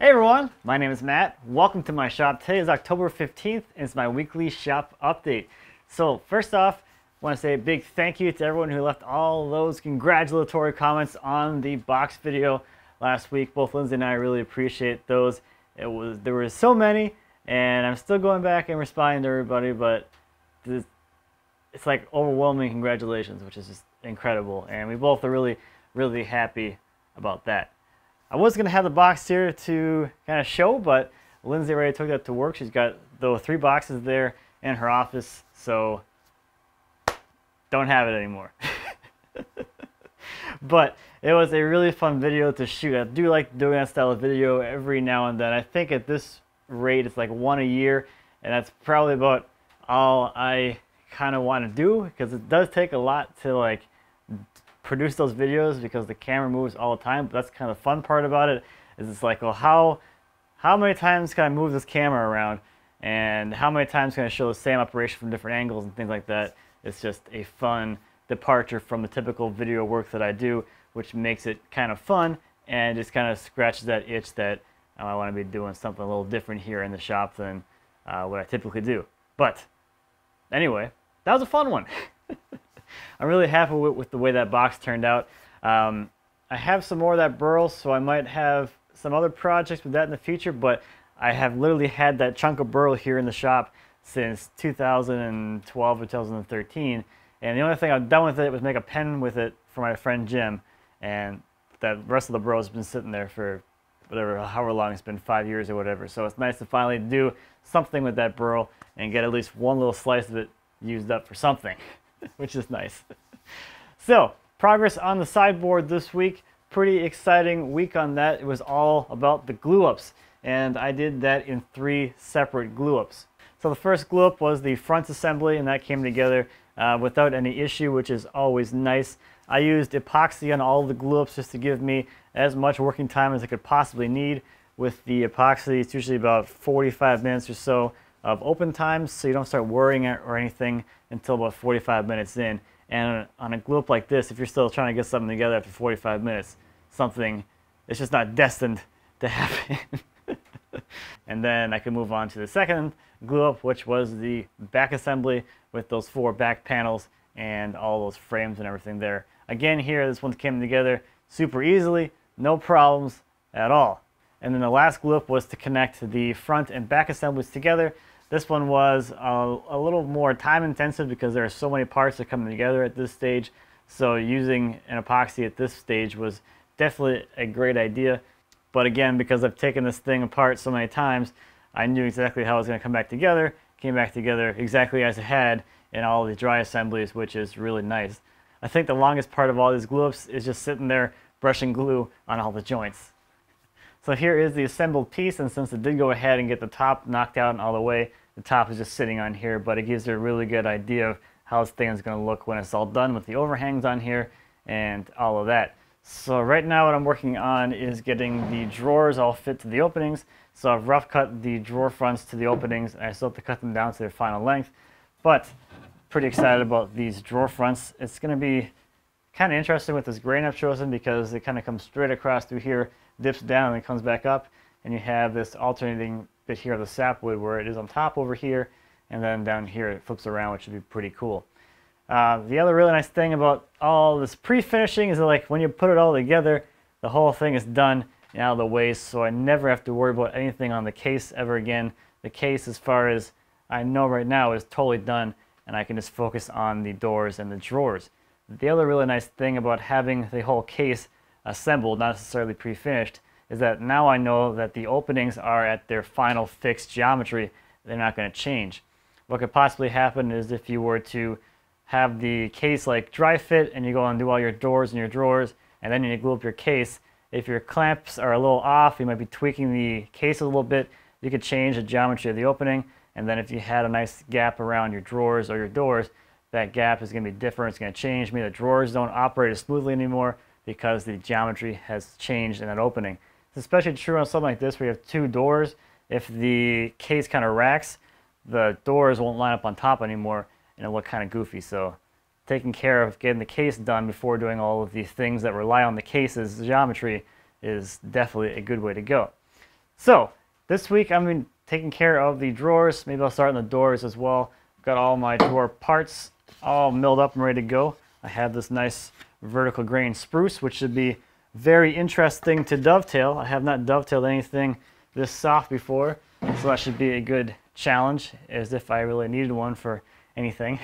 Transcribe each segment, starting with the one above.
Hey everyone, my name is Matt. Welcome to my shop. Today is October 15th and it's my weekly shop update. So first off, I want to say a big thank you to everyone who left all those congratulatory comments on the box video last week. Both Lindsay and I really appreciate those. There were so many and I'm still going back and responding to everybody, but it's like overwhelming congratulations, which is just incredible. And we both are really happy about that. I was going to have the box here to kind of show, but Lindsay already took that to work. She's got the 3 boxes there in her office, so don't have it anymore. But it was a really fun video to shoot. I do like doing that style of video every now and then. I think at this rate it's like 1 a year, and that's probably about all I kind of want to do, because it does take a lot to like produce those videos because the camera moves all the time. But that's kind of the fun part about it, is it's like, well, how many times can I move this camera around, and how many times can I show the same operation from different angles and things like that. It's just a fun departure from the typical video work that I do, which makes it kind of fun and just kind of scratches that itch that I want to be doing something a little different here in the shop than what I typically do. But anyway, that was a fun one. I'm really happy with the way that box turned out. I have some more of that burl, so I might have some other projects with that in the future, but I have literally had that chunk of burl here in the shop since 2012 or 2013, and the only thing I've done with it was make a pen with it for my friend Jim, and the rest of the burl has been sitting there for however long it's been, 5 years or whatever. So it's nice to finally do something with that burl and get at least one little slice of it used up for something. Which is nice. So, progress on the sideboard this week. Pretty exciting week on that. It was all about the glue ups, and I did that in 3 separate glue ups. So the first glue up was the front assembly, and that came together without any issue, which is always nice. I used epoxy on all of the glue ups just to give me as much working time as I could possibly need. With the epoxy, it's usually about 45 minutes or so of open time, so you don't start worrying or anything until about 45 minutes in. And on a glue up like this, if you're still trying to get something together after 45 minutes, it's just not destined to happen. And then I can move on to the second glue up, which was the back assembly with those 4 back panels and all those frames and everything there. Again, here, this one came together super easily, no problems at all. And then the last glue up was to connect the front and back assemblies together. This one was a little more time intensive because there are so many parts that come together at this stage. So using an epoxy at this stage was definitely a great idea. But again, because I've taken this thing apart so many times, I knew exactly how it was going to come back together. Came back together exactly as it had in all the dry assemblies, which is really nice. I think the longest part of all these glue ups is just sitting there brushing glue on all the joints. So here is the assembled piece, and since it did go ahead and get the top knocked out and all the way, the top is just sitting on here, but it gives you a really good idea of how this thing is going to look when it's all done with the overhangs on here and all of that. So right now what I'm working on is getting the drawers all fit to the openings. So I've rough cut the drawer fronts to the openings, and I still have to cut them down to their final length. But pretty excited about these drawer fronts. It's going to be kind of interesting with this grain I've chosen, because it kind of comes straight across through here, dips down, and comes back up, and you have this alternating bit here of the sapwood where it is on top over here, and then down here it flips around, which would be pretty cool. The other really nice thing about all this pre-finishing is that, like, when you put it all together, the whole thing is done and out of the way, so I never have to worry about anything on the case ever again. The case, as far as I know right now, is totally done, and I can just focus on the doors and the drawers. The other really nice thing about having the whole case assembled, not necessarily pre-finished, is that now I know that the openings are at their final fixed geometry. They're not going to change. What could possibly happen is if you were to have the case like dry fit and you go and do all your doors and your drawers, and then you glue up your case, if your clamps are a little off, you might be tweaking the case a little bit, you could change the geometry of the opening. And then if you had a nice gap around your drawers or your doors, that gap is going to be different. It's going to change. Maybe the drawers don't operate as smoothly anymore because the geometry has changed in that opening. It's especially true on something like this where you have 2 doors. If the case kind of racks, the doors won't line up on top anymore and it'll look kind of goofy. So taking care of getting the case done before doing all of these things that rely on the case's geometry is definitely a good way to go. So this week I'm been taking care of the drawers. Maybe I'll start on the doors as well. Got all my drawer parts all milled up and ready to go. I have this nice vertical grain spruce, which should be very interesting to dovetail. I have not dovetailed anything this soft before, so that should be a good challenge, as if I really needed one for anything.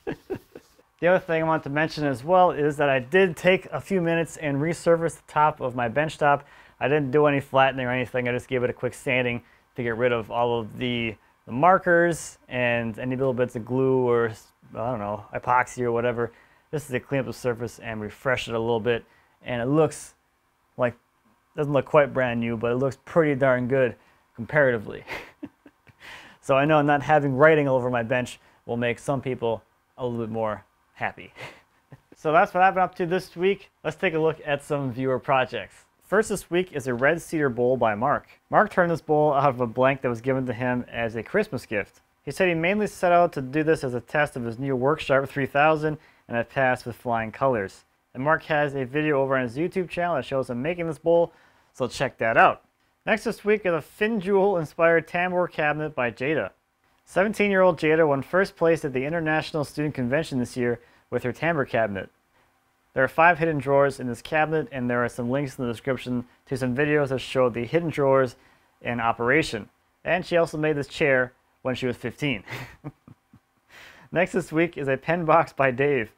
The other thing I want to mention as well is that I did take a few minutes and resurface the top of my bench top. I didn't do any flattening or anything. I just gave it a quick sanding to get rid of all of the markers and any little bits of glue or, I don't know, epoxy or whatever. This is to clean up the surface and refresh it a little bit. And it looks like, doesn't look quite brand new, but it looks pretty darn good comparatively. So I know not having writing all over my bench will make some people a little bit more happy. So that's what I've been up to this week. Let's take a look at some viewer projects. First this week is a red cedar bowl by Mark. Mark turned this bowl out of a blank that was given to him as a Christmas gift. He said he mainly set out to do this as a test of his new Worksharp 3000 and it passed with flying colors. And Mark has a video over on his YouTube channel that shows him making this bowl, so check that out. Next this week is a Juhl inspired Tambour cabinet by Jaida. 17-year-old Jaida won first place at the International Student Convention this year with her Tambour cabinet. There are 5 hidden drawers in this cabinet, and there are some links in the description to some videos that show the hidden drawers in operation. And she also made this chair when she was 15. Next this week is a pen box by Dave.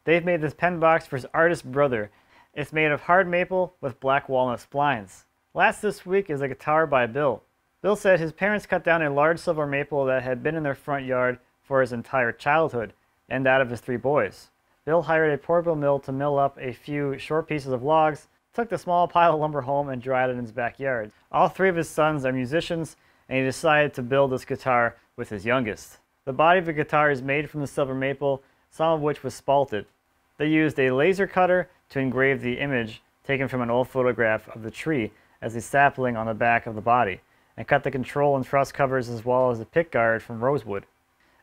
Dave made this pen box for his artist brother. It's made of hard maple with black walnut splines. Last this week is a guitar by Bill. Bill said his parents cut down a large silver maple that had been in their front yard for his entire childhood and that of his 3 boys. Bill hired a portable mill to mill up a few short pieces of logs, took the small pile of lumber home and dried it in his backyard. All 3 of his sons are musicians, and he decided to build this guitar with his youngest. The body of the guitar is made from the silver maple, some of which was spalted. They used a laser cutter to engrave the image taken from an old photograph of the tree as a sapling on the back of the body, and cut the control and truss covers as well as the pick guard from rosewood.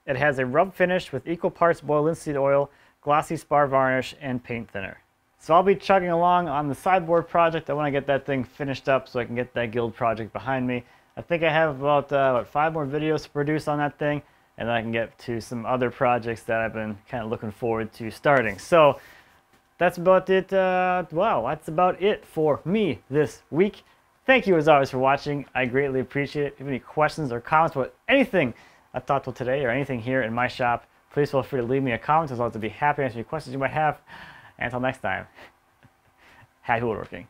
It has a rub finish with equal parts boiled linseed oil, glossy spar varnish, and paint thinner. So I'll be chugging along on the sideboard project. I want to get that thing finished up so I can get that guild project behind me. I think I have about 5 more videos to produce on that thing, and then I can get to some other projects that I've been kind of looking forward to starting. So that's about it. Wow, that's about it for me this week. Thank you as always for watching. I greatly appreciate it. If you have any questions or comments about anything I talked about today or anything here in my shop, please feel free to leave me a comment. I'd love to be happy to answer any questions you might have. And until next time, happy woodworking.